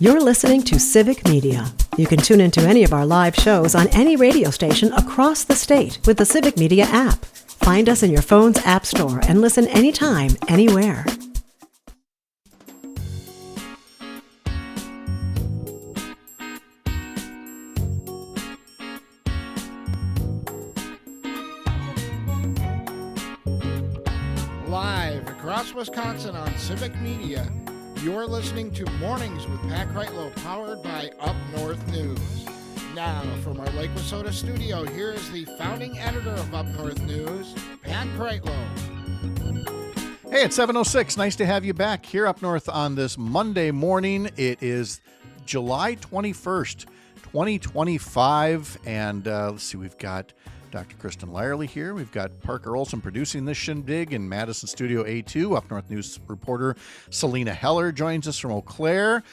You're listening to Civic Media. You can tune into any of our live shows on any radio station across the state with the Civic Media app. Find us in your phone's app store and listen anytime, anywhere. Live across Wisconsin on Civic Media, you're listening to Mornings with Pat Kreitlow, powered by Up North News. Now, from our Lake Wissota studio, here is the founding editor of Up North News, Pat Kreitlow. Hey, it's 7:06. Nice to have you back here up north on this Monday morning. It is July 21st, 2025, and let's see, we've got Dr. Kristen Lyerly here. We've got Parker Olson producing this shindig in Madison Studio A2. Up North News reporter Selena Heller joins us from Eau Claire.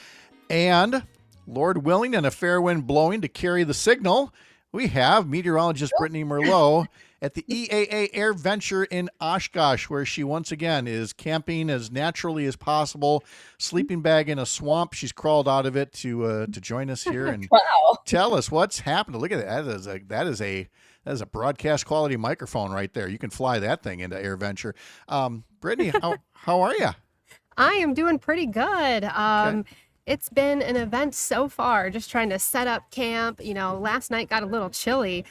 And Lord willing and a fair wind blowing to carry the signal, we have meteorologist Brittany Merlot at the EAA Air Venture in Oshkosh, where she once again is camping as naturally as possible, sleeping bag in a swamp. She's crawled out of it to join us here and tell us what's happening. Look at that. That is a broadcast quality microphone right there. You can fly that thing into Air Venture. Brittany, how are you? I am doing pretty good. Okay. It's been an event so far, just trying to set up camp. You know, last night got a little chilly.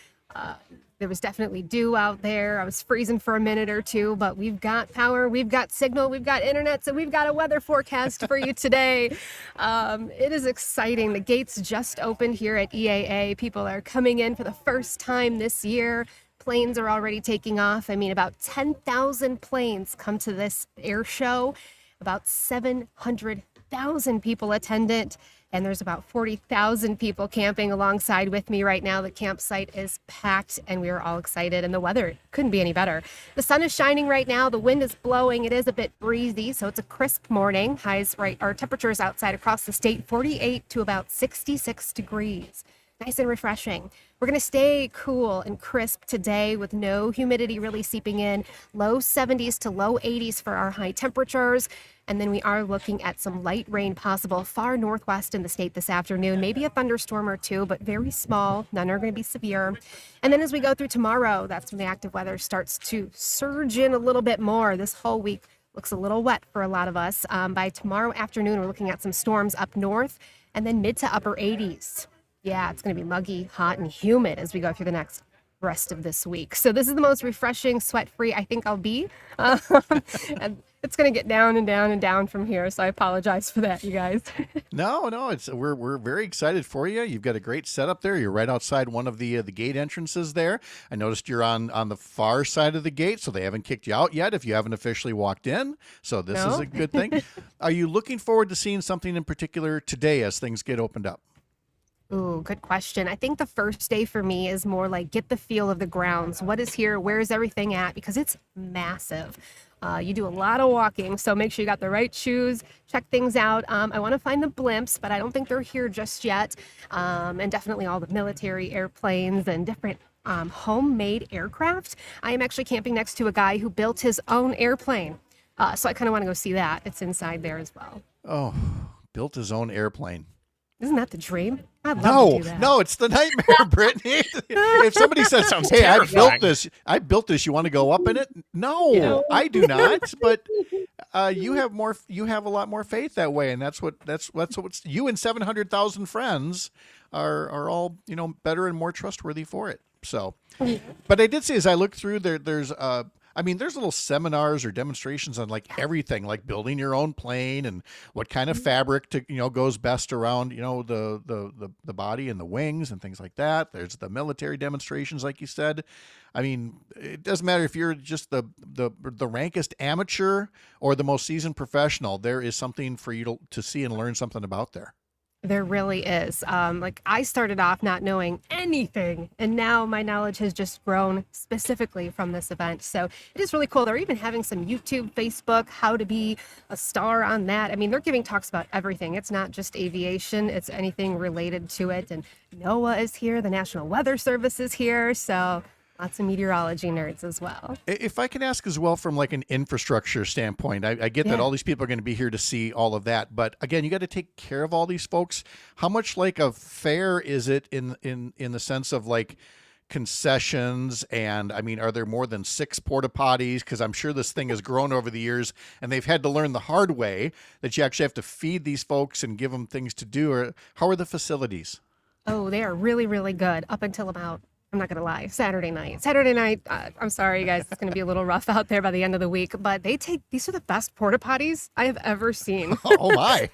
There was definitely dew out there. I was freezing for a minute or two, but we've got power, we've got signal, we've got internet, so we've got a weather forecast for you today. It is exciting. The gates just opened here at EAA. People are coming in for the first time this year. Planes are already taking off. I mean, about 10,000 planes come to this air show. About 700,000 people attend it. And there's about 40,000 people camping alongside with me right now. The campsite is packed and we are all excited, and the weather couldn't be any better. The sun is shining right now. The wind is blowing. It is a bit breezy, so it's a crisp morning. Our temperatures outside across the state, 48 to about 66 degrees. Nice and refreshing. We're going to stay cool and crisp today with no humidity really seeping in. Low 70s to low 80s for our high temperatures. And then we are looking at some light rain possible far northwest in the state this afternoon. Maybe a thunderstorm or two, but very small. None are going to be severe. And then as we go through tomorrow, that's when the active weather starts to surge in a little bit more. This whole week looks a little wet for a lot of us. By tomorrow afternoon, we're looking at some storms up north and then mid to upper 80s. Yeah, it's going to be muggy, hot, and humid as we go through the next rest of this week. So this is the most refreshing, sweat-free I think I'll be. And it's going to get down and down and down from here, so I apologize for that, you guys. No, we're very excited for you. You've got a great setup there. You're right outside one of the gate entrances there. I noticed you're on the far side of the gate, so they haven't kicked you out yet if you haven't officially walked in. So this is a good thing. Are you looking forward to seeing something in particular today as things get opened up? Ooh, good question. I think the first day for me is more like get the feel of the grounds. What is here? Where is everything at? Because it's massive. You do a lot of walking, so make sure you got the right shoes, check things out. I want to find the blimps, but I don't think they're here just yet. And definitely all the military airplanes and different homemade aircraft. I am actually camping next to a guy who built his own airplane. So I kind of want to go see that. It's inside there as well. Oh, built his own airplane. Isn't that the dream? I'd love to do that. No, it's the nightmare, Brittany. If somebody says, "Hey, I built this. You want to go up in it?" No, I do not. But you have a lot more faith that way, and that's what you and 700,000 friends are all better and more trustworthy for it. So, but I did see as I looked through there's little seminars or demonstrations on like everything, like building your own plane and what kind of fabric goes best around, the body and the wings and things like that. There's the military demonstrations, like you said. I mean, it doesn't matter if you're just the rankest amateur or the most seasoned professional. There is something for you to see and learn something about there. There really is. I started off not knowing anything, and now my knowledge has just grown specifically from this event. So it is really cool. They're even having some YouTube, Facebook, how to be a star on that. I mean, they're giving talks about everything. It's not just aviation. It's anything related to it. And NOAA is here. The National Weather Service is here. So Lots of meteorology nerds as well. If I can ask as well from like an infrastructure standpoint, I get that all these people are going to be here to see all of that, but again, you got to take care of all these folks. How much like a fair is it in the sense of like concessions? And I mean, are there more than 6 porta potties? Because I'm sure this thing has grown over the years, and they've had to learn the hard way that you actually have to feed these folks and give them things to do. Or how are the facilities? Oh, they are really, really good up until about, I'm not going to lie, Saturday night, I'm sorry, you guys, it's going to be a little rough out there by the end of the week, but these are the best porta potties I have ever seen. Oh, my.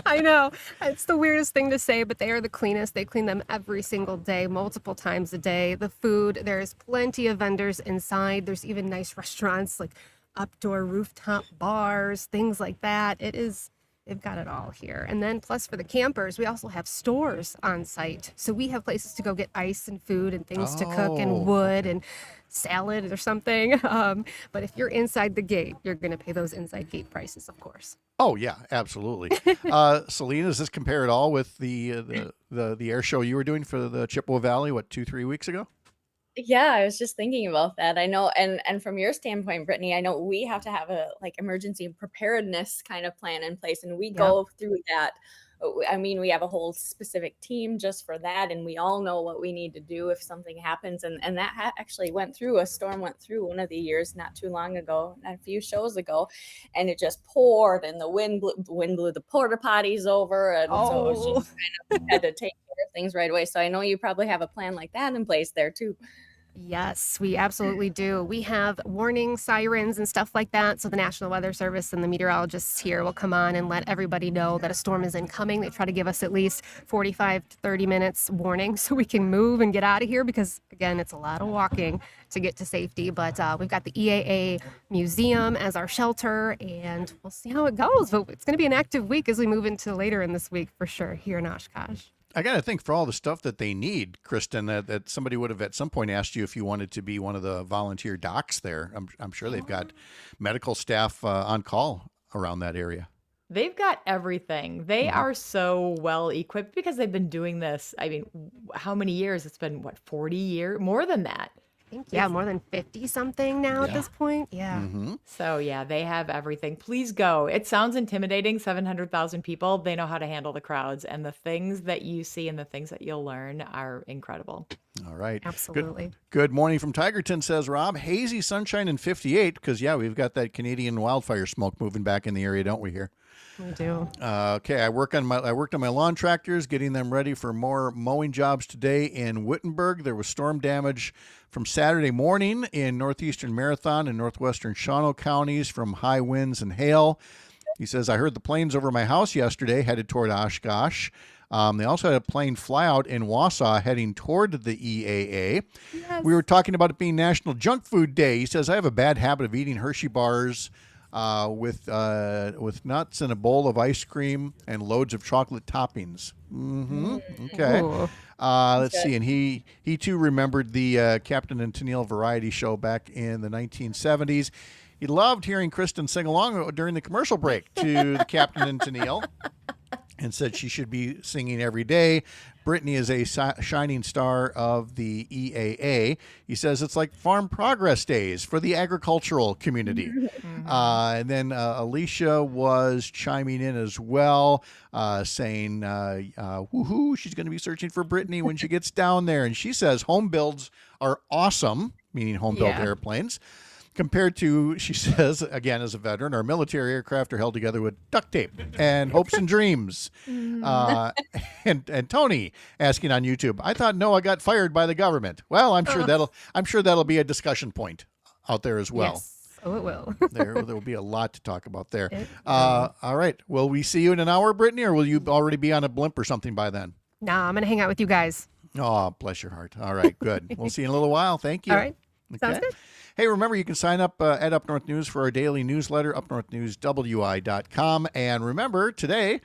I know. It's the weirdest thing to say, but they are the cleanest. They clean them every single day, multiple times a day. The food, there's plenty of vendors inside. There's even nice restaurants like outdoor rooftop bars, things like that. They've got it all here. And then plus for the campers, we also have stores on site. So we have places to go get ice and food and things to cook and wood and salad or something. But if you're inside the gate, you're going to pay those inside gate prices, of course. Oh yeah, absolutely. Selena, does this compare at all with the air show you were doing for the Chippewa Valley, 2-3 weeks ago? Yeah, I was just thinking about that. I know, and from your standpoint, Brittany, I know we have to have a like emergency preparedness kind of plan in place, and we go through that. I mean, we have a whole specific team just for that, and we all know what we need to do if something happens. And that actually a storm went through one of the years not too long ago, a few shows ago, and it just poured, and the wind blew the porta potties over, and so it was just kind of had to take care of things right away. So I know you probably have a plan like that in place there too. Yes, we absolutely do. We have warning sirens and stuff like that. So the National Weather Service and the meteorologists here will come on and let everybody know that a storm is incoming. They try to give us at least 45 to 30 minutes warning so we can move and get out of here because, again, it's a lot of walking to get to safety. But we've got the EAA Museum as our shelter, and we'll see how it goes. But it's going to be an active week as we move into later in this week for sure here in Oshkosh. I got to think for all the stuff that they need, Kristen, that somebody would have at some point asked you if you wanted to be one of the volunteer docs there. I'm sure they've got medical staff on call around that area. They've got everything. They are so well equipped because they've been doing this. I mean, how many years? It's been, 40 years? More than that. Yeah, more than 50 something now at this point. Yeah. Mm-hmm. So yeah, they have everything. Please go. It sounds intimidating. 700,000 people. They know how to handle the crowds, and the things that you see and the things that you'll learn are incredible. All right. Absolutely. Good morning from Tigerton, says Rob. Hazy sunshine in 58 because we've got that Canadian wildfire smoke moving back in the area, don't we here? We do. Okay, I worked on my lawn tractors, getting them ready for more mowing jobs today in Wittenberg. There was storm damage from Saturday morning in northeastern Marathon and northwestern Shawano counties from high winds and hail. He says, I heard the planes over my house yesterday headed toward Oshkosh. They also had a plane fly out in Wausau heading toward the EAA. Yes. We were talking about it being National Junk Food Day. He says, I have a bad habit of eating Hershey bars with nuts and a bowl of ice cream and loads of chocolate toppings. Mm-hmm. Okay. Let's see. And he too remembered the Captain and Tennille variety show back in the 1970s. He loved hearing Kristen sing along during the commercial break to the Captain and Tennille and said she should be singing every day. Brittany is a shining star of the EAA. He says it's like Farm Progress Days for the agricultural community. And then Alicia was chiming in as well, saying, woohoo, she's going to be searching for Brittany when she gets down there. And she says home builds are awesome, meaning home-built airplanes. Compared to, she says, again, as a veteran, our military aircraft are held together with duct tape and hopes and dreams. And Tony asking on YouTube, I thought Noah got fired by the government. Well, I'm sure that'll be a discussion point out there as well. Yes. Oh, it will. there will be a lot to talk about there. All right. Will we see you in an hour, Brittany, or will you already be on a blimp or something by then? Nah, I'm going to hang out with you guys. Oh, bless your heart. All right, good. We'll see you in a little while. Thank you. All right. Sounds good. Hey, remember, you can sign up at Up North News for our daily newsletter, upnorthnewswi.com. And remember, today,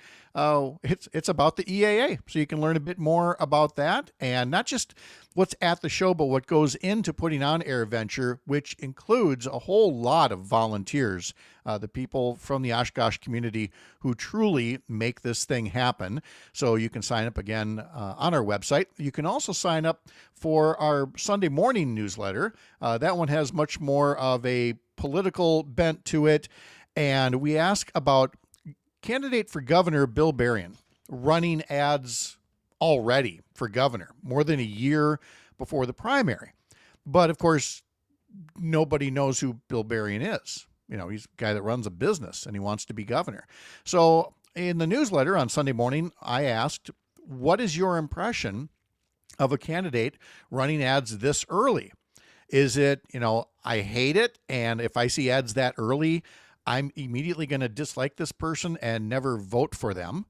it's about the EAA. So you can learn a bit more about that, and not just what's at the show, but what goes into putting on AirVenture, which includes a whole lot of volunteers, the people from the Oshkosh community who truly make this thing happen. So you can sign up again on our website. You can also sign up for our Sunday morning newsletter. That one has much more of a political bent to it. And we ask about candidate for governor Bill Berrien running ads already for governor, more than a year before the primary. But of course, nobody knows who Bill Berrien is. He's a guy that runs a business and he wants to be governor. So in the newsletter on Sunday morning, I asked, what is your impression of a candidate running ads this early? Is it, I hate it, and if I see ads that early, I'm immediately going to dislike this person and never vote for them?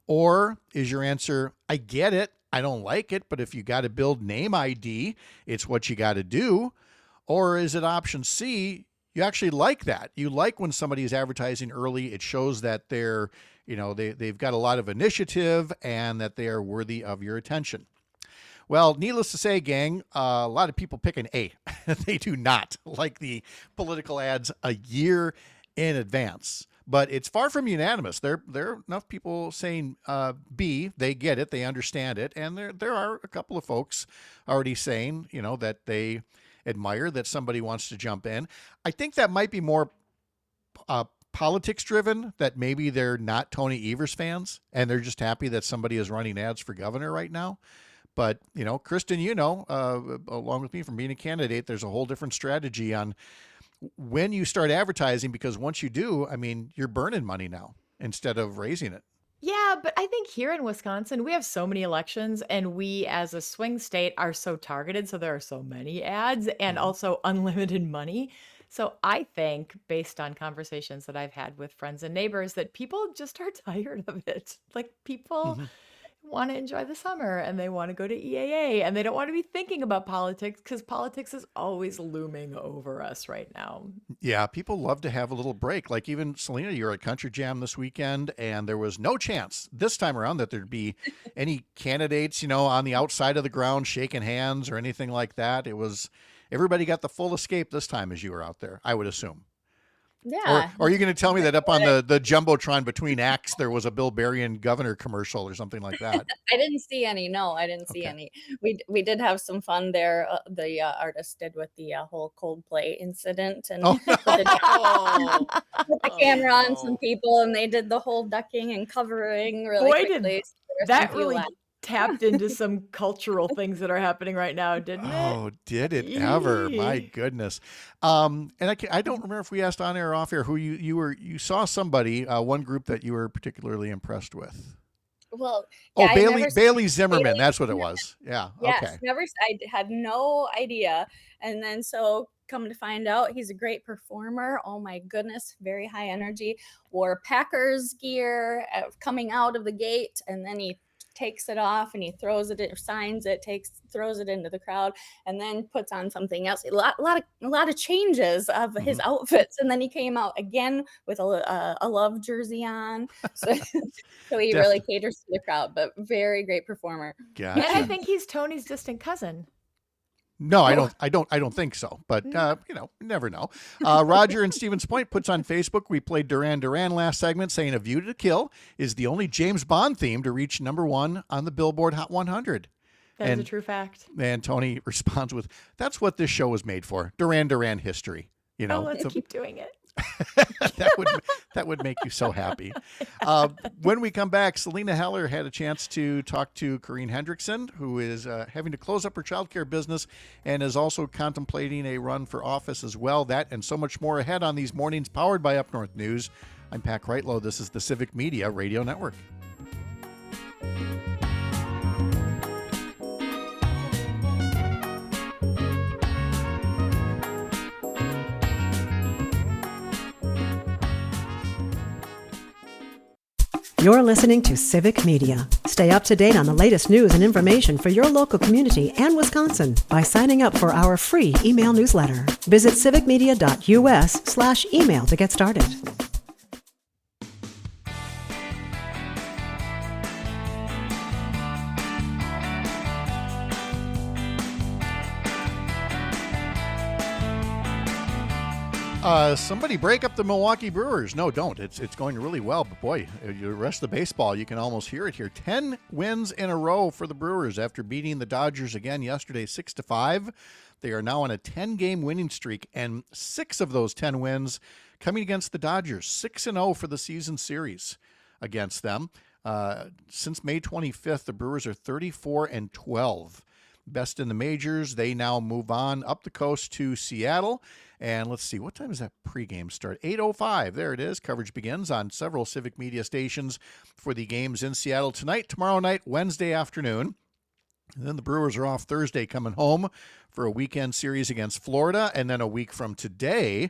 Or is your answer, I get it, I don't like it, but if you got to build name ID, it's what you got to do? Or is it option C, you actually like that? You like when somebody is advertising early. It shows that they're, they've got a lot of initiative and that they are worthy of your attention. Well, needless to say, gang, a lot of people pick an A. They do not like the political ads a year in advance. But it's far from unanimous. There are enough people saying B, they get it, they understand it. And there are a couple of folks already saying, that they admire that somebody wants to jump in. I think that might be more politics driven, that maybe they're not Tony Evers fans and they're just happy that somebody is running ads for governor right now. But, Kristen, along with me from being a candidate, there's a whole different strategy on when you start advertising, because once you do, you're burning money now instead of raising it. Yeah, but I think here in Wisconsin, we have so many elections, and we as a swing state are so targeted. So there are so many ads and also unlimited money. So I think, based on conversations that I've had with friends and neighbors, that people just are tired of it. Like, people want to enjoy the summer and they want to go to EAA and they don't want to be thinking about politics, because politics is always looming over us right now. Yeah, people love to have a little break. Like, even Selena, you're at Country Jam this weekend, and there was no chance this time around that there'd be any candidates, on the outside of the ground shaking hands or anything like that. It was, everybody got the full escape this time as you were out there, I would assume. Yeah. Or are you going to tell me that up on the Jumbotron between acts, there was a Bill Berrien governor commercial or something like that? I didn't see any. No, I didn't see any. We did have some fun there. The artist did with the whole Coldplay incident, and put the camera on some people, and they did the whole ducking and covering really quickly. That really tapped into some cultural things that are happening right now, didn't it? Oh, did it ever? My goodness. And I don't remember if we asked on air or off air who you saw somebody, one group that you were particularly impressed with. Well, yeah, Bailey Zimmerman. That's what it was. Yeah. Yes, okay. I had no idea. And then so come to find out, he's a great performer. Oh my goodness, very high energy. Wore Packers gear coming out of the gate, and then he takes it off and he throws it or signs it, throws it into the crowd, and then puts on something else. A lot of changes of his outfits, and then he came out again with a love jersey on. So he really caters to the crowd, but very great performer. Gotcha. And I think he's Tony's distant cousin. No, I don't think so. But you never know. Roger in Stevens Point puts on Facebook, we played Duran Duran last segment, saying A View to Kill is the only James Bond theme to reach #1 on the Billboard Hot 100. That is a true fact. And Tony responds with, that's what this show was made for. Duran Duran history. Let's keep doing it. that would make you so happy. When we come back, Selena Heller had a chance to talk to Corrine Hendrickson, who is having to close up her childcare business and is also contemplating a run for office as well. That and so much more ahead on these mornings powered by Up North News. I'm Pat Kreitlow. This is the Civic Media Radio Network. You're listening to Civic Media. Stay up to date on the latest news and information for your local community and Wisconsin by signing up for our free email newsletter. Visit civicmedia.us/email to get started. Somebody break up the Milwaukee Brewers. No, don't. It's going really well. But boy, the rest of the baseball, you can almost hear it here. 10 wins in a row for the Brewers after beating the Dodgers again yesterday, 6-5. They are now on a 10-game winning streak, and 6 of those 10 wins coming against the Dodgers. 6-0 for the season series against them. Since May 25th, the Brewers are 34-12. Best in the majors. They now move on up the coast to Seattle. And let's see, what time does that pregame start? 8:05. There it is. Coverage begins on several Civic Media stations for the games in Seattle tonight, tomorrow night, Wednesday afternoon. And then the Brewers are off Thursday, coming home for a weekend series against Florida. And then a week from today,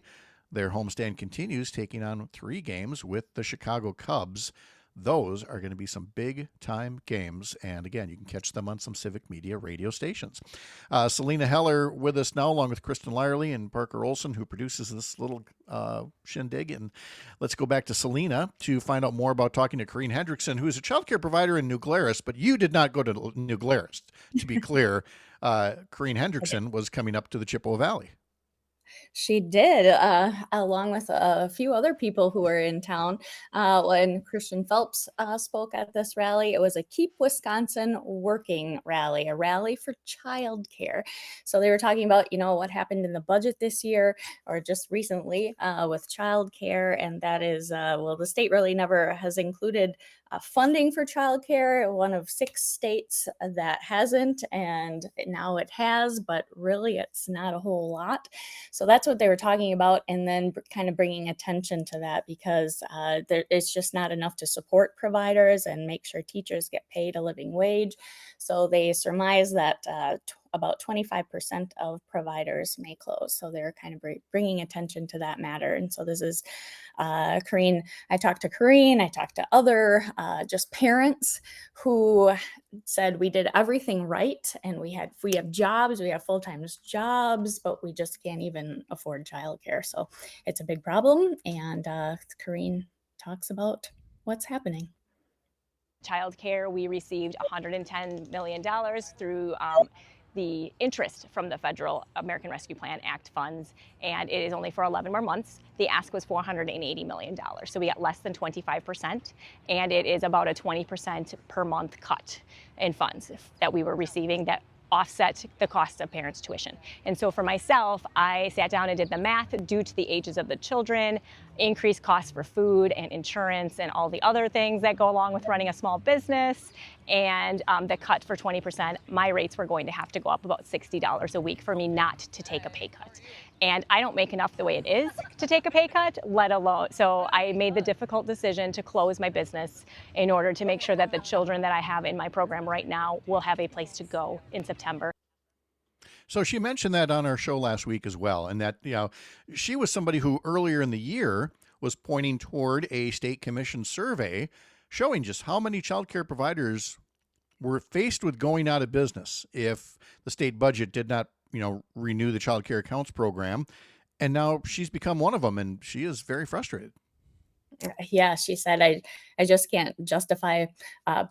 their homestand continues, taking on 3 games with the Chicago Cubs. Those are going to be some big-time games, and again, you can catch them on some Civic Media radio stations. Selena Heller with us now, along with Kristen Lyerly and Parker Olson, who produces this little shindig. And let's go back to Selena to find out more about talking to Corrine Hendrickson, who is a child care provider in New Glarus, but you did not go to New Glarus, to be clear. Corrine Hendrickson was coming up to the Chippewa Valley. She did, along with a few other people who were in town. When Christian Phelps spoke at this rally, it was a Keep Wisconsin Working rally, a rally for childcare. So they were talking about, what happened in the budget this year or just recently with childcare. And that is, the state really never has included funding for childcare. One of 6 states that hasn't, and now it has, but really it's not a whole lot. So that's what they were talking about, and then kind of bringing attention to that because it's just not enough to support providers and make sure teachers get paid a living wage. So they surmise that about 25% of providers may close. So they're kind of bringing attention to that matter. And so this is Corrine. I talked to Corrine. I talked to other just parents who said we did everything right, and we have jobs, we have full-time jobs, but we just can't even afford childcare. So it's a big problem. And Corrine talks about what's happening. Childcare, we received $110 million through the interest from the federal American Rescue Plan Act funds, and it is only for 11 more months. The ask was $480 million, so we got less than 25%, and it is about a 20% per month cut in funds that we were receiving that offset the cost of parents' tuition. And so for myself, I sat down and did the math due to the ages of the children, increased costs for food and insurance and all the other things that go along with running a small business, and the cut for 20%, my rates were going to have to go up about $60 a week for me not to take a pay cut. And I don't make enough the way it is to take a pay cut, let alone. So I made the difficult decision to close my business in order to make sure that the children that I have in my program right now will have a place to go in September. So she mentioned that on our show last week as well, and that she was somebody who earlier in the year was pointing toward a state commission survey showing just how many child care providers were faced with going out of business if the state budget did not renew the child care accounts program. And now she's become one of them, and she is very frustrated. Yeah, she said, I just can't justify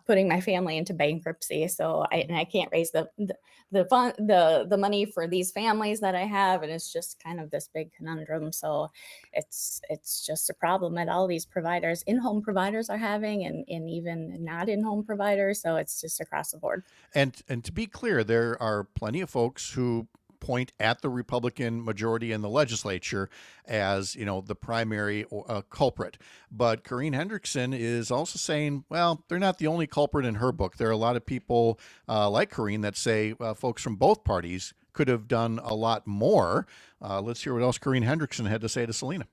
putting my family into bankruptcy. So I can't raise the money for these families that I have. And it's just kind of this big conundrum. So it's just a problem that all these providers, in-home providers are having, and even not in-home providers. So it's just across the board. And to be clear, there are plenty of folks who point at the Republican majority in the legislature as, the primary culprit. But Corrine Hendrickson is also saying, well, they're not the only culprit in her book. There are a lot of people like Corrine that say folks from both parties could have done a lot more. Let's hear what else Corrine Hendrickson had to say to Selena.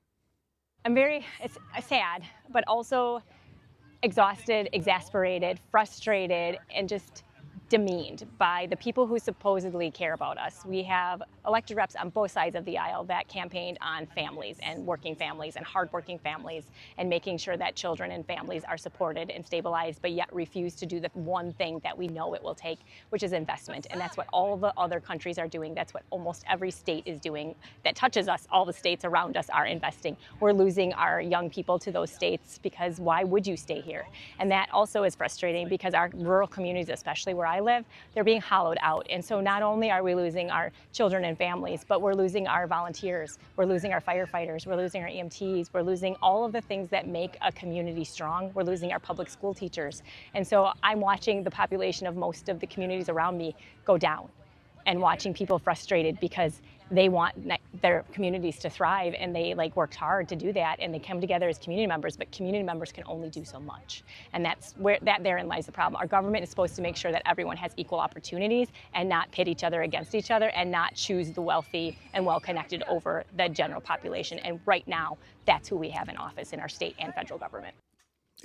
It's sad, but also exhausted, exasperated, frustrated, and just demeaned by the people who supposedly care about us. We have elected reps on both sides of the aisle that campaigned on families and working families and hardworking families and making sure that children and families are supported and stabilized, but yet refuse to do the one thing that we know it will take, which is investment. And that's what all the other countries are doing. That's what almost every state is doing that touches us. All the states around us are investing. We're losing our young people to those states because why would you stay here? And that also is frustrating because our rural communities, especially where I live, they're being hollowed out. And so not only are we losing our children and and families, but we're losing our volunteers, we're losing our firefighters, we're losing our EMTs, we're losing all of the things that make a community strong. We're losing our public school teachers. And so I'm watching the population of most of the communities around me go down, and watching people frustrated because they want their communities to thrive, and they worked hard to do that, and they come together as community members, but community members can only do so much. And that's where therein lies the problem. Our government is supposed to make sure that everyone has equal opportunities and not pit each other against each other and not choose the wealthy and well-connected over the general population. And right now, that's who we have in office in our state and federal government.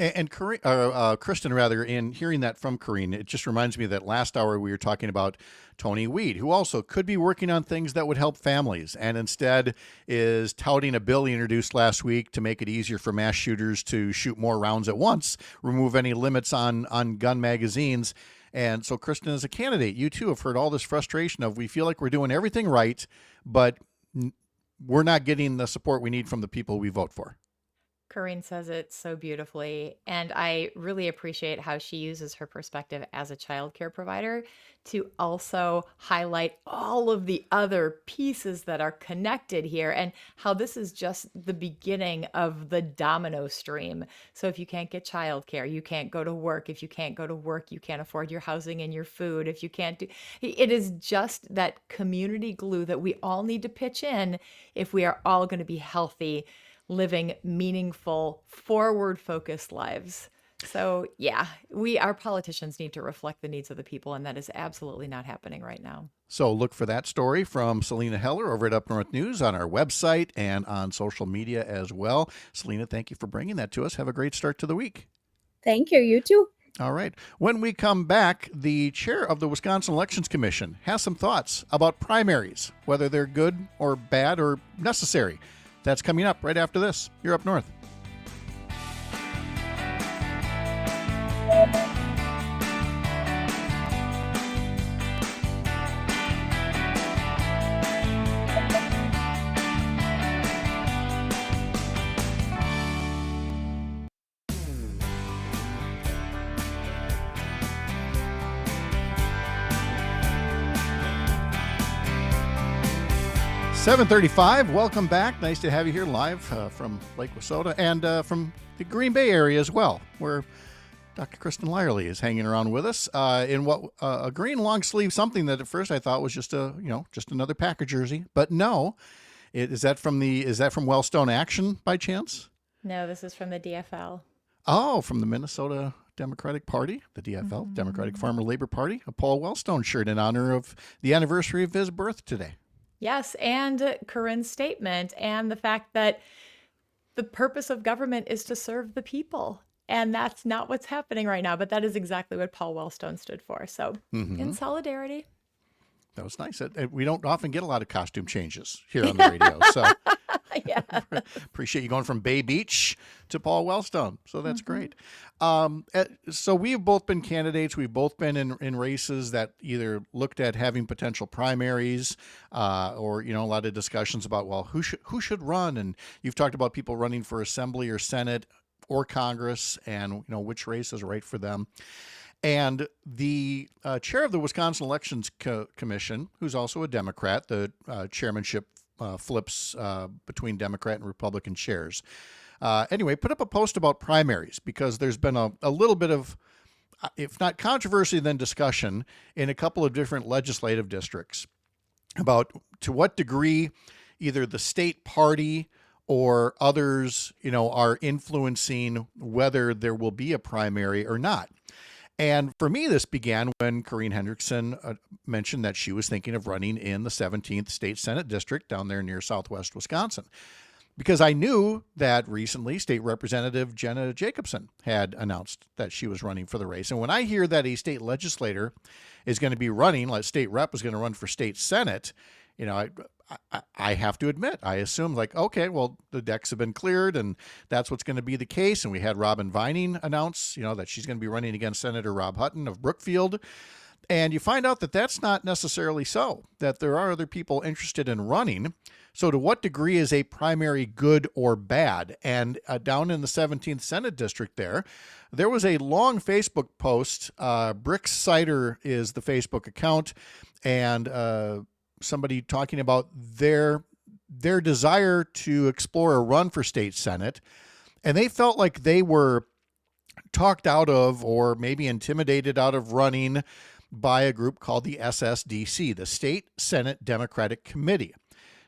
And Kristen, rather, in hearing that from Corrine, it just reminds me that last hour we were talking about Tony Weed, who also could be working on things that would help families, and instead is touting a bill he introduced last week to make it easier for mass shooters to shoot more rounds at once, remove any limits on gun magazines. And so, Kristen, as a candidate, you too have heard all this frustration of we feel like we're doing everything right, but we're not getting the support we need from the people we vote for. Corrine says it so beautifully, and I really appreciate how she uses her perspective as a childcare provider to also highlight all of the other pieces that are connected here, and how this is just the beginning of the domino stream. So if you can't get childcare, you can't go to work. If you can't go to work, you can't afford your housing and your food. If you can't do, it is just that community glue that we all need to pitch in if we are all going to be healthy, living meaningful, forward-focused lives. So yeah, our politicians need to reflect the needs of the people, and that is absolutely not happening right now. So look for that story from Selena Heller over at Up North News on our website and on social media as well. Selena, thank you for bringing that to us. Have a great start to the week. Thank you. You too. All right. When we come back, the chair of the Wisconsin Elections Commission has some thoughts about primaries, whether they're good or bad or necessary. That's coming up right after this. You're Up North. .35, welcome back. Nice to have you here live from Lake Wissota and from the Green Bay area as well, where Dr. Kristen Lyerly is hanging around with us in what a green long sleeve, something that at first I thought was just another Packer jersey, but no, is that from Wellstone Action by chance? No, this is from the DFL. Oh, from the Minnesota Democratic Party, the DFL, Democratic Farmer Labor Party, a Paul Wellstone shirt in honor of the anniversary of his birth today. Yes, and Corinne's statement and the fact that the purpose of government is to serve the people. And that's not what's happening right now, but that is exactly what Paul Wellstone stood for. So in solidarity. That was nice. We don't often get a lot of costume changes here on the radio. So yeah. Appreciate you going from Bay Beach to Paul Wellstone. So that's great. So we've both been candidates. We've both been in races that either looked at having potential primaries or, a lot of discussions about, well, who should run? And you've talked about people running for Assembly or Senate or Congress and, which race is right for them. And the chair of the Wisconsin Elections Commission, who's also a Democrat, the chairmanship flips between Democrat and Republican chairs. Anyway, put up a post about primaries because there's been a little bit of, if not controversy, then discussion in a couple of different legislative districts about to what degree either the state party or others, are influencing whether there will be a primary or not. And for me, this began when Corrine Hendrickson mentioned that she was thinking of running in the 17th State Senate District down there near southwest Wisconsin. Because I knew that recently State Representative Jenna Jacobson had announced that she was running for the race. And when I hear that a state legislator is going to be running, like state rep is going to run for state senate, I have to admit, I assumed okay, well, the decks have been cleared and that's what's going to be the case. And we had Robin Vining announce, that she's going to be running against Senator Rob Hutton of Brookfield. And you find out that that's not necessarily so, that there are other people interested in running. So to what degree is a primary good or bad? And down in the 17th Senate District there was a long Facebook post. Brick Cider is the Facebook account. And somebody talking about their desire to explore a run for state senate, and they felt like they were talked out of or maybe intimidated out of running by a group called the SSDC, the State Senate Democratic Committee.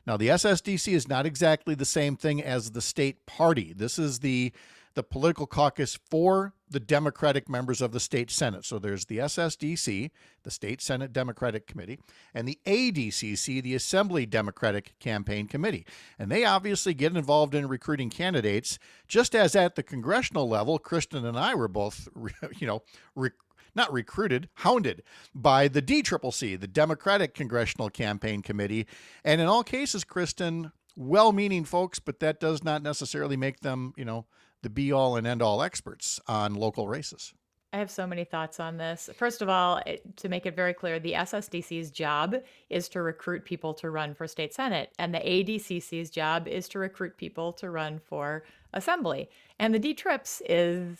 Now, the SSDC is not exactly the same thing as the state party. This is the political caucus for the Democratic members of the state Senate. So there's the SSDC, the State Senate Democratic Committee, and the ADCC, the Assembly Democratic Campaign Committee. And they obviously get involved in recruiting candidates, just as at the congressional level, Kristen and I were both, not recruited, hounded by the DCCC, the Democratic Congressional Campaign Committee. And in all cases, Kristen, well-meaning folks, but that does not necessarily make them, the be-all and end-all experts on local races. I have so many thoughts on this. First of all, to make it very clear, the SSDC's job is to recruit people to run for state senate, and the ADCC's job is to recruit people to run for assembly. And the DTRIPS is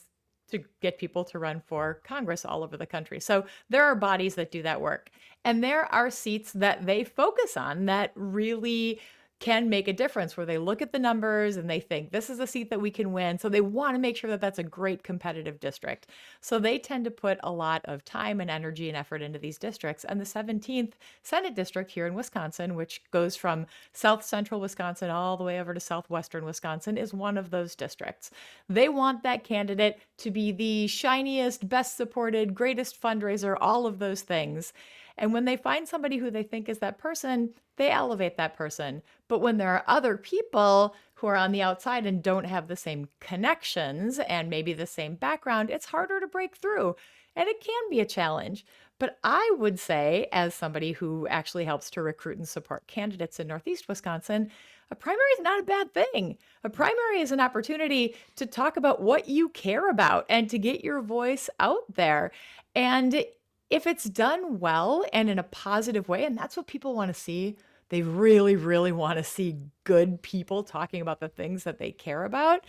to get people to run for Congress all over the country. So there are bodies that do that work. And there are seats that they focus on that really can make a difference, where they look at the numbers and they think this is a seat that we can win. So they want to make sure that that's a great competitive district. So they tend to put a lot of time and energy and effort into these districts. And the 17th Senate District here in Wisconsin, which goes from south central Wisconsin all the way over to southwestern Wisconsin, is one of those districts. They want that candidate to be the shiniest, best supported, greatest fundraiser, all of those things. And when they find somebody who they think is that person, they elevate that person. But when there are other people who are on the outside and don't have the same connections and maybe the same background, it's harder to break through. And it can be a challenge. But I would say, as somebody who actually helps to recruit and support candidates in Northeast Wisconsin, a primary is not a bad thing. A primary is an opportunity to talk about what you care about and to get your voice out there. And if it's done well and in a positive way, and that's what people want to see, they really, really want to see good people talking about the things that they care about,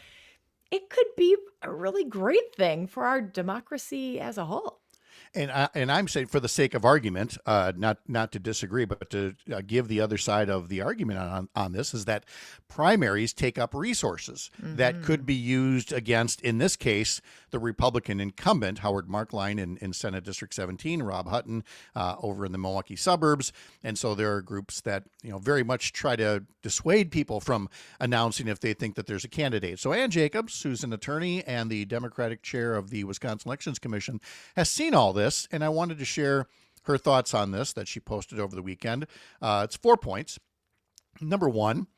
it could be a really great thing for our democracy as a whole. And I'm saying, for the sake of argument, not to disagree, but to give the other side of the argument on this, is that primaries take up resources that could be used against, in this case, the Republican incumbent, Howard Markline in Senate District 17, Rob Hutton over in the Milwaukee suburbs. And so there are groups that very much try to dissuade people from announcing if they think that there's a candidate. So Ann Jacobs, who's an attorney and the Democratic chair of the Wisconsin Elections Commission, has seen all this, and I wanted to share her thoughts on this that she posted over the weekend. It's 4 points. Number one,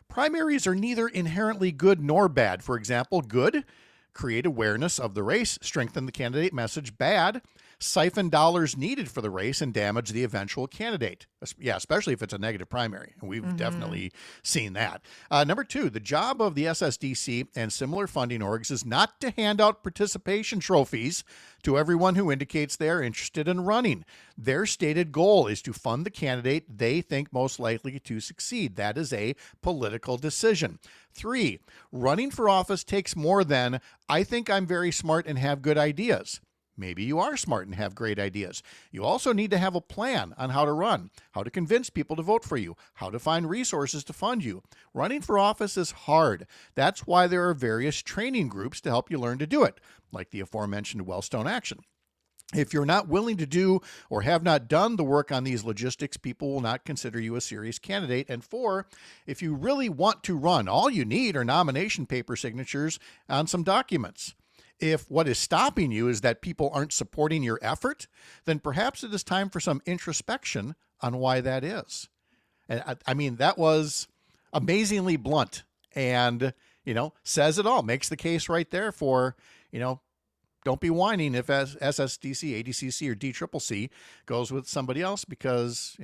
primaries are neither inherently good nor bad. For example, good, create awareness of the race, strengthen the candidate message. Bad, siphon dollars needed for the race and damage the eventual candidate. Yeah, especially if it's a negative primary. And we've definitely seen that. Number two, the job of the SSDC and similar funding orgs is not to hand out participation trophies to everyone who indicates they're interested in running. Their stated goal is to fund the candidate they think most likely to succeed. That is a political decision. Three, running for office takes more than, I think I'm very smart and have good ideas. Maybe you are smart and have great ideas. You also need to have a plan on how to run, how to convince people to vote for you, how to find resources to fund you. Running for office is hard. That's why there are various training groups to help you learn to do it, like the aforementioned Wellstone Action. If you're not willing to do or have not done the work on these logistics, people will not consider you a serious candidate. And four, if you really want to run, all you need are nomination paper signatures on some documents. If what is stopping you is that people aren't supporting your effort, then perhaps it is time for some introspection on why that is. And I mean, that was amazingly blunt and, says it all, makes the case right there for, don't be whining if SSDC, ADCC, or DCCC goes with somebody else because,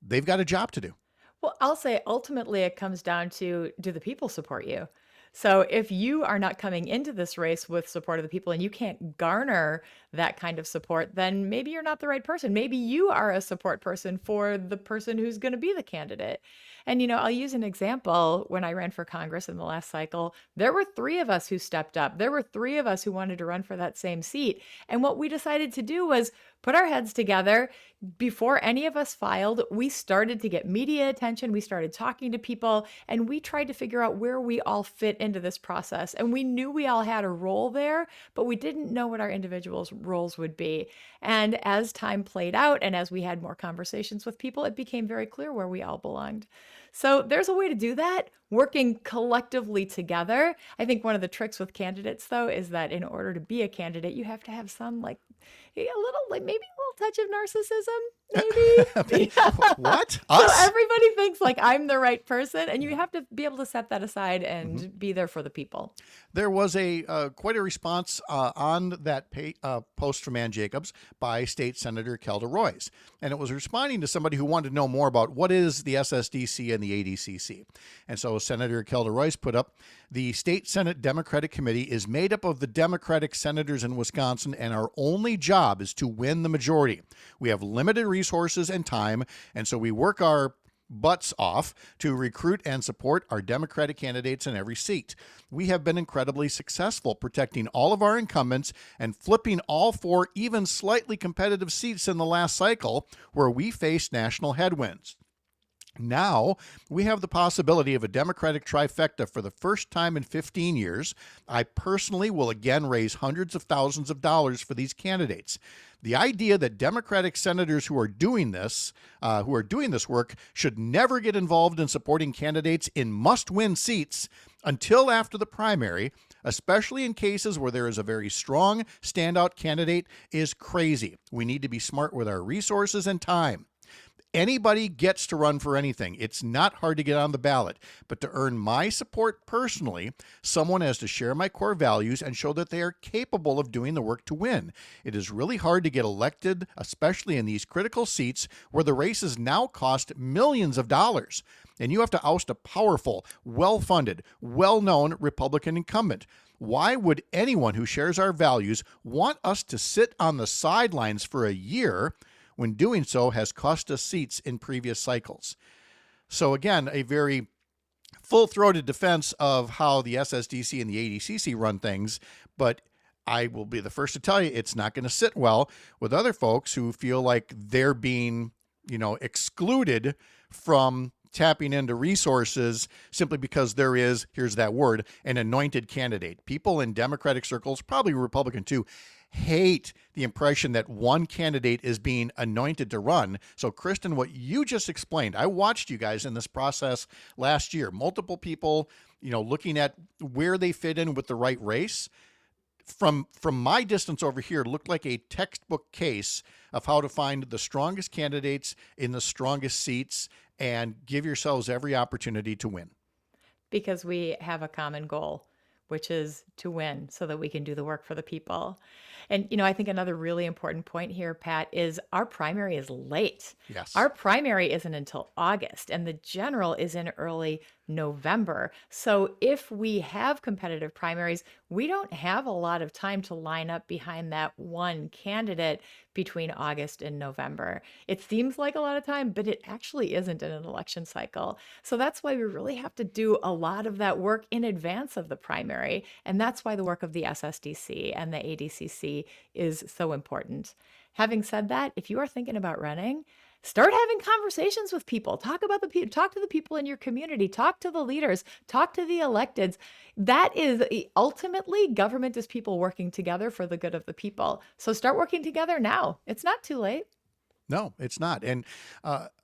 they've got a job to do. Well, I'll say ultimately it comes down to, do the people support you? So if you are not coming into this race with support of the people and you can't garner that kind of support, then maybe you're not the right person. Maybe you are a support person for the person who's going to be the candidate. And, I'll use an example. When I ran for Congress in the last cycle, there were 3 of us who stepped up. There were 3 of us who wanted to run for that same seat. And what we decided to do was put our heads together. Before any of us filed, we started to get media attention. We started talking to people, and we tried to figure out where we all fit into this process. And we knew we all had a role there, but we didn't know what our individuals' roles would be. And as time played out and as we had more conversations with people, it became very clear where we all belonged. So there's a way to do that, working collectively together. I think one of the tricks with candidates, though, is that in order to be a candidate, you have to have some maybe a little touch of narcissism, maybe. What? So Us? everybody thinks I'm the right person, and you have to be able to set that aside and be there for the people. There was quite a response on that post from Ann Jacobs by State Senator Kelda Royce, and it was responding to somebody who wanted to know more about what is the SSDC and the ADCC. And so Senator Kelda Royce put up, the State Senate Democratic Committee is made up of the Democratic senators in Wisconsin, and our only job is to win the majority. We have limited resources and time, and so we work our butts off to recruit and support our Democratic candidates in every seat. We have been incredibly successful protecting all of our incumbents and flipping all 4 even slightly competitive seats in the last cycle where we faced national headwinds. Now we have the possibility of a Democratic trifecta for the first time in 15 years. I personally will again raise hundreds of thousands of dollars for these candidates. The idea that Democratic senators who are doing this work should never get involved in supporting candidates in must-win seats until after the primary, especially in cases where there is a very strong standout candidate, is crazy. We need to be smart with our resources and time. Anybody gets to run for anything. It's not hard to get on the ballot, but to earn my support personally, someone has to share my core values and show that they are capable of doing the work to win. It is really hard to get elected, especially in these critical seats where the races now cost millions of dollars, and you have to oust a powerful, well-funded, well-known Republican incumbent. Why would anyone who shares our values want us to sit on the sidelines for a year when doing so has cost us seats in previous cycles? So again, a very full-throated defense of how the SSDC and the ADCC run things, but I will be the first to tell you it's not going to sit well with other folks who feel like they're being, excluded from tapping into resources simply because there is, here's that word, an anointed candidate. People in Democratic circles, probably Republican too, hate the impression that one candidate is being anointed to run. So, Kristen, what you just explained, I watched you guys in this process last year, multiple people, looking at where they fit in with the right race. From my distance over here, it looked like a textbook case of how to find the strongest candidates in the strongest seats and give yourselves every opportunity to win. Because we have a common goal, which is to win so that we can do the work for the people. And, I think another really important point here, Pat, is our primary is late. Yes. Our primary isn't until August, and the general is in early November. So if we have competitive primaries, we don't have a lot of time to line up behind that one candidate between August and November. It seems like a lot of time, but it actually isn't in an election cycle. So that's why we really have to do a lot of that work in advance of the primary. And that's why the work of the SSDC and the ADCC is so important. Having said that, if you are thinking about running, start having conversations with people. Talk to the people in your community. Talk to the leaders. Talk to the electeds. That is ultimately government is people working together for the good of the people. So start working together now. It's not too late. No, it's not. And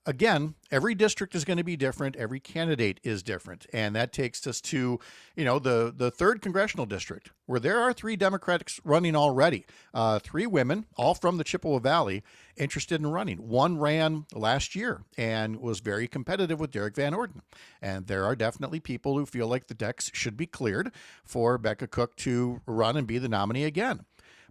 again, every district is going to be different. Every candidate is different. And that takes us to, the 3rd congressional district, where there are 3 Democrats running already. 3 women, all from the Chippewa Valley, interested in running. One ran last year and was very competitive with Derek Van Orden. And there are definitely people who feel like the decks should be cleared for Becca Cook to run and be the nominee again.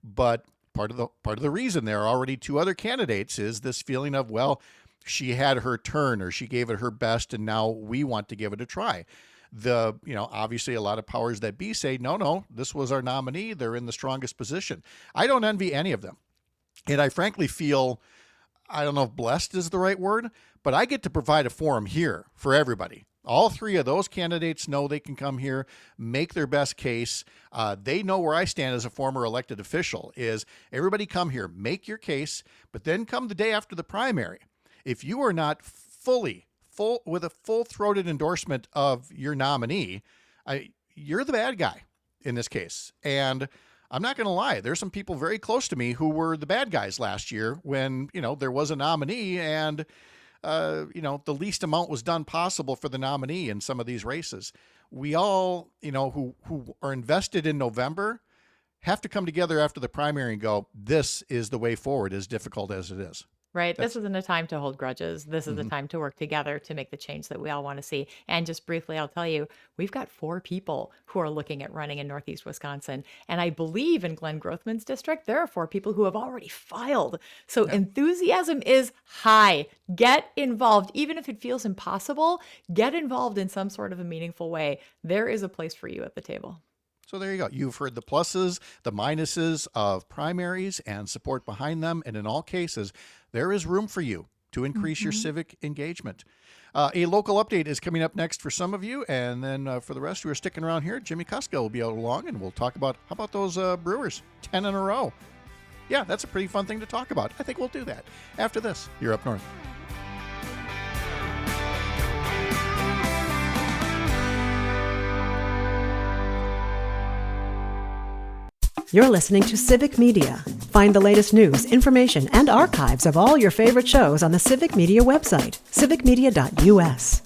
But part of the reason there are already 2 other candidates is this feeling of, well, she had her turn or she gave it her best and now we want to give it a try. Obviously a lot of powers that be say, no, this was our nominee. They're in the strongest position. I don't envy any of them. And I frankly feel, I don't know if blessed is the right word, but I get to provide a forum here for everybody. All three of those candidates know they can come here, make their best case. They know where I stand as a former elected official is everybody come here, make your case, but then come the day after the primary. If you are not with a full-throated endorsement of your nominee, you're the bad guy in this case. And I'm not going to lie. There's some people very close to me who were the bad guys last year when, there was a nominee and, the least amount was done possible for the nominee in some of these races. We all, who are invested in November have to come together after the primary and go, this is the way forward, as difficult as it is. Right. This isn't a time to hold grudges. This is a time to work together to make the change that we all want to see. And just briefly, I'll tell you, we've got 4 people who are looking at running in Northeast Wisconsin. And I believe in Glenn Grothman's district, there are 4 people who have already filed. So enthusiasm is high. Get involved. Even if it feels impossible, get involved in some sort of a meaningful way. There is a place for you at the table. So there you go. You've heard the pluses, the minuses of primaries and support behind them. And in all cases, there is room for you to increase your civic engagement. A local update is coming up next for some of you. And then for the rest who are sticking around here, Jimmy Koska will be out along and we'll talk about, how about those Brewers, 10 in a row? Yeah, that's a pretty fun thing to talk about. I think we'll do that after this. You're Up North. You're listening to Civic Media. Find the latest news, information, and archives of all your favorite shows on the Civic Media website, civicmedia.us.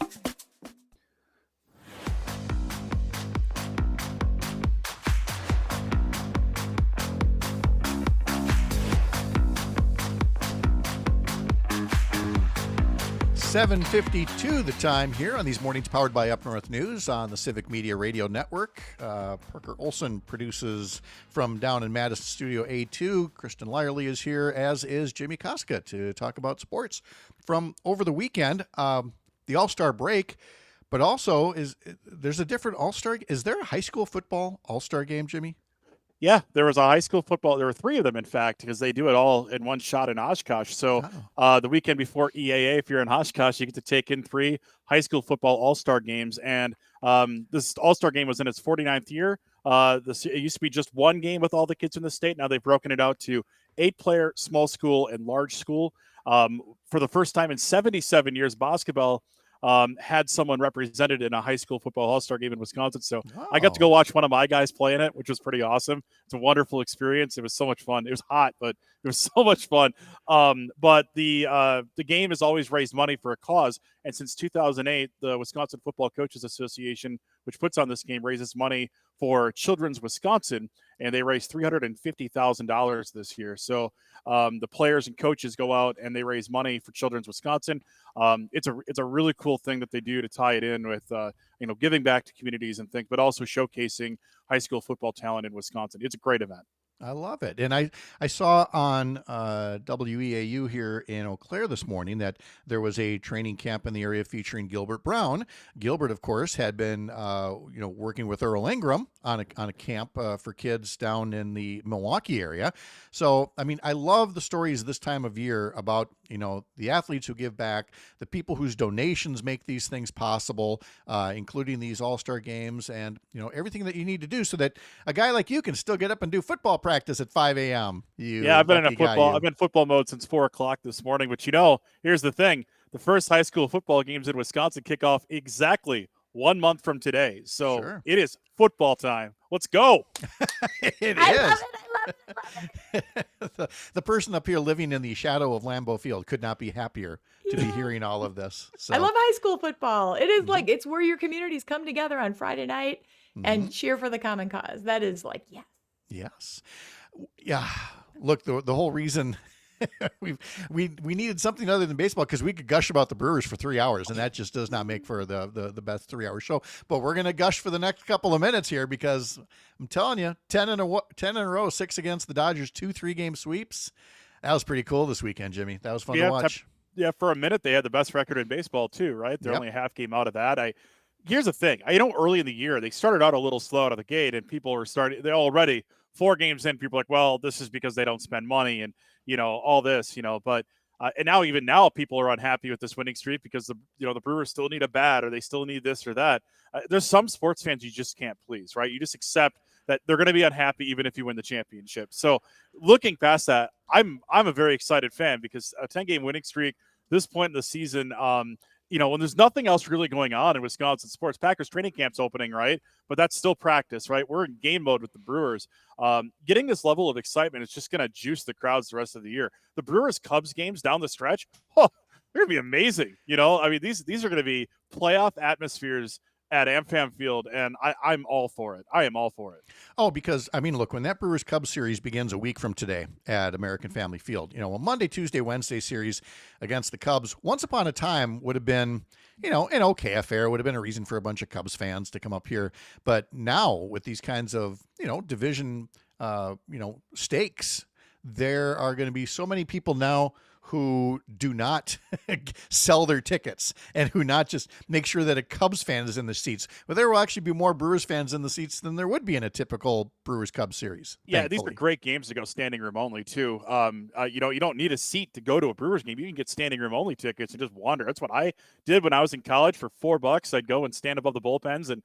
.52 the time here on these mornings powered by Up North News on the Civic Media Radio Network. Parker Olson produces from down in Madison Studio A2. Kristen Lyerly is here, as is Jimmy Koska, to talk about sports from over the weekend. The All-Star break, but also there's a different All-Star. Is there a high school football All-Star game, Jimmy? Yeah, there was a high school football. There were 3 of them, in fact, because they do it all in one shot in Oshkosh. So the weekend before EAA, if you're in Oshkosh, you get to take in 3 high school football all-star games. And this all-star game was in its 49th year. It used to be just 1 game with all the kids in the state. Now they've broken it out to 8-player, small school, and large school. For the first time in 77 years, basketball had someone represented in a high school football all-star game in Wisconsin. So I got to go watch one of my guys play in it, which was pretty awesome. It's a wonderful experience. It was so much fun. It was hot, but it was so much fun. But the game has always raised money for a cause. And since 2008, the Wisconsin Football Coaches Association, which puts on this game, raises money for Children's Wisconsin, and they raised $350,000 this year. So the players and coaches go out and they raise money for Children's Wisconsin. It's a really cool thing that they do to tie it in with giving back to communities and things, but also showcasing high school football talent in Wisconsin. It's a great event. I love it. And I saw on WEAU here in Eau Claire this morning that there was a training camp in the area featuring Gilbert Brown. Gilbert, of course, had been working with Earl Ingram on a camp for kids down in the Milwaukee area. So, I mean, I love the stories this time of year about, the athletes who give back, the people whose donations make these things possible, including these all-star games and, everything that you need to do so that a guy like you can still get up and do football practice at 5 a.m. I've been in football mode since 4 o'clock this morning. But here's the thing: the first high school football games in Wisconsin kick off exactly 1 month from today. So It is football time. Let's go! I love it. The person up here living in the shadow of Lambeau Field could not be happier to be hearing all of this. So. I love high school football. It is like it's where your communities come together on Friday night and cheer for the common cause. That is like yes. Yes. Yeah. Look, the whole reason we needed something other than baseball because we could gush about the Brewers for 3 hours, and that just does not make for the best 3-hour show. But we're going to gush for the next couple of minutes here because I'm telling you, 10 in a row, 6 against the Dodgers, 2 3-game sweeps. That was pretty cool this weekend, Jimmy. That was fun to watch. For a minute they had the best record in baseball too, right? They're only a half game out of that. here's the thing. I know early in the year, they started out a little slow out of the gate, and people were they're already 4 games in. People are like, well, this is because they don't spend money and, all this, but and even now people are unhappy with this winning streak because the Brewers still need a bat or they still need this or that. There's some sports fans you just can't please, right? You just accept that they're going to be unhappy even if you win the championship. So looking past that, I'm a very excited fan because a 10-game winning streak this point in the season, when there's nothing else really going on in Wisconsin sports. Packers training camp's opening, right? But that's still practice, right? We're in game mode with the Brewers. Getting this level of excitement is just going to juice the crowds the rest of the year. The Brewers-Cubs games down the stretch, they're going to be amazing. These are going to be playoff atmospheres at AmFam Field, and I'm all for it. I am all for it. Oh, because, look, when that Brewers-Cubs series begins a week from today at American Family Field, a Monday, Tuesday, Wednesday series against the Cubs, once upon a time would have been, an okay affair, would have been a reason for a bunch of Cubs fans to come up here. But now with these kinds of, division, stakes, there are going to be so many people now who do not sell their tickets and who not just make sure that a Cubs fan is in the seats. But there will actually be more Brewers fans in the seats than there would be in a typical Brewers-Cubs series. Yeah, thankfully. These are great games to go standing room only, too. You don't need a seat to go to a Brewers game. You can get standing room only tickets and just wander. That's what I did when I was in college for $4. I'd go and stand above the bullpens and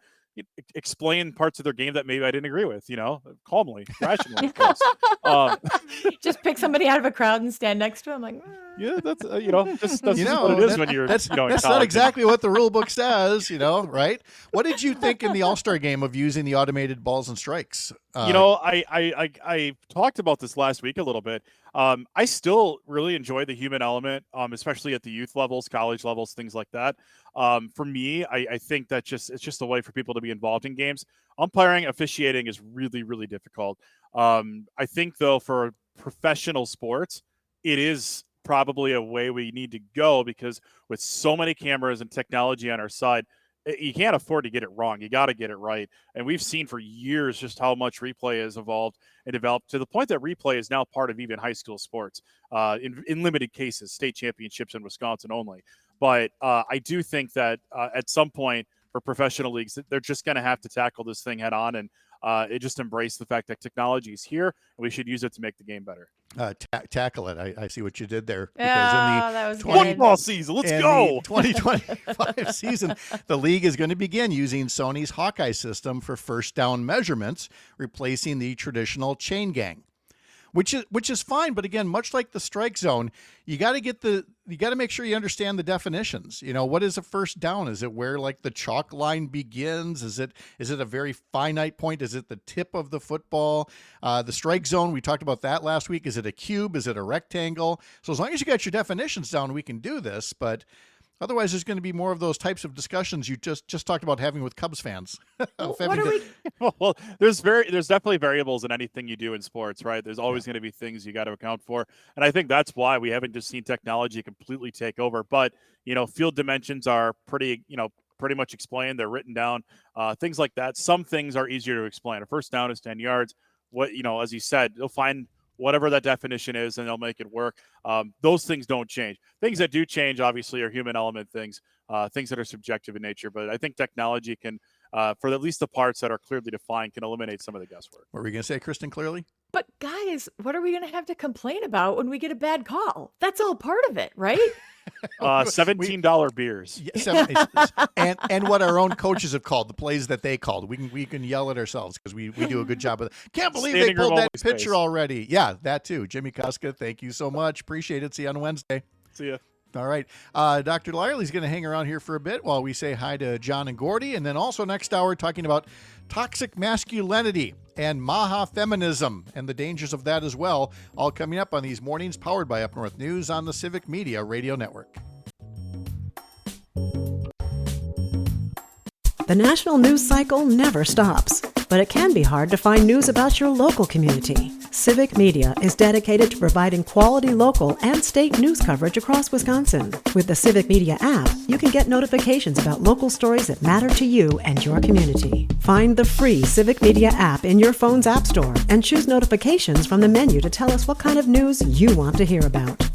explain parts of their game that maybe I didn't agree with, calmly, rationally, of course. Just pick somebody out of a crowd and stand next to him, like. Yeah, that's that's what it is when you're. That's not exactly what the rule book says, right? What did you think in the All-Star game of using the automated balls and strikes? I talked about this last week a little bit. I still really enjoy the human element, especially at the youth levels, college levels, things like that. For me, I think that it's just a way for people to be involved in games. Umpiring, officiating is really, really difficult. I think, though, for professional sports, it is probably a way we need to go because with so many cameras and technology on our side, you can't afford to get it wrong. You got to get it right. And we've seen for years just how much replay has evolved and developed to the point that replay is now part of even high school sports in limited cases, state championships in Wisconsin only. But I do think that at some point for professional leagues, they're just going to have to tackle this thing head on and just embrace the fact that technology is here and we should use it to make the game better. Tackle it. I see what you did there. Because that was football season. Let's go. 2025 season, the league is going to begin using Sony's Hawkeye system for first down measurements, replacing the traditional chain gang. Which is fine, but again, much like the strike zone, you got to make sure you understand the definitions. What is a first down? Is it where like the chalk line begins? Is it a very finite point? Is it the tip of the football? The strike zone, we talked about that last week. Is it a cube? Is it a rectangle? So as long as you got your definitions down, we can do this, but otherwise, there's going to be more of those types of discussions you just talked about having with Cubs fans. Well, there's definitely variables in anything you do in sports, right? There's always going to be things you got to account for, and I think that's why we haven't just seen technology completely take over. But field dimensions are pretty much explained. They're written down, things like that. Some things are easier to explain. A first down is 10 yards. As you said, they'll find whatever that definition is, and they'll make it work. Those things don't change. Things that do change, obviously, are human element things, things that are subjective in nature. But I think technology can, for at least the parts that are clearly defined, can eliminate some of the guesswork. What were you going to say, Kristen, clearly? But guys, what are we going to have to complain about when we get a bad call? That's all part of it, right? $17 beers. And what our own coaches have called, the plays that they called. We can yell at ourselves because we do a good job of it. Can't believe they pulled that pitcher already. Yeah, that too. Jimmy Kuska, thank you so much. Appreciate it. See you on Wednesday. See ya. All right. Dr. Lyerly's going to hang around here for a bit while we say hi to John and Gordy. And then also next hour, talking about toxic masculinity and Maha feminism and the dangers of that as well. All coming up on these mornings powered by Up North News on the Civic Media Radio Network. The national news cycle never stops, but it can be hard to find news about your local community. Civic Media is dedicated to providing quality local and state news coverage across Wisconsin. With the Civic Media app, you can get notifications about local stories that matter to you and your community. Find the free Civic Media app in your phone's app store and choose notifications from the menu to tell us what kind of news you want to hear about.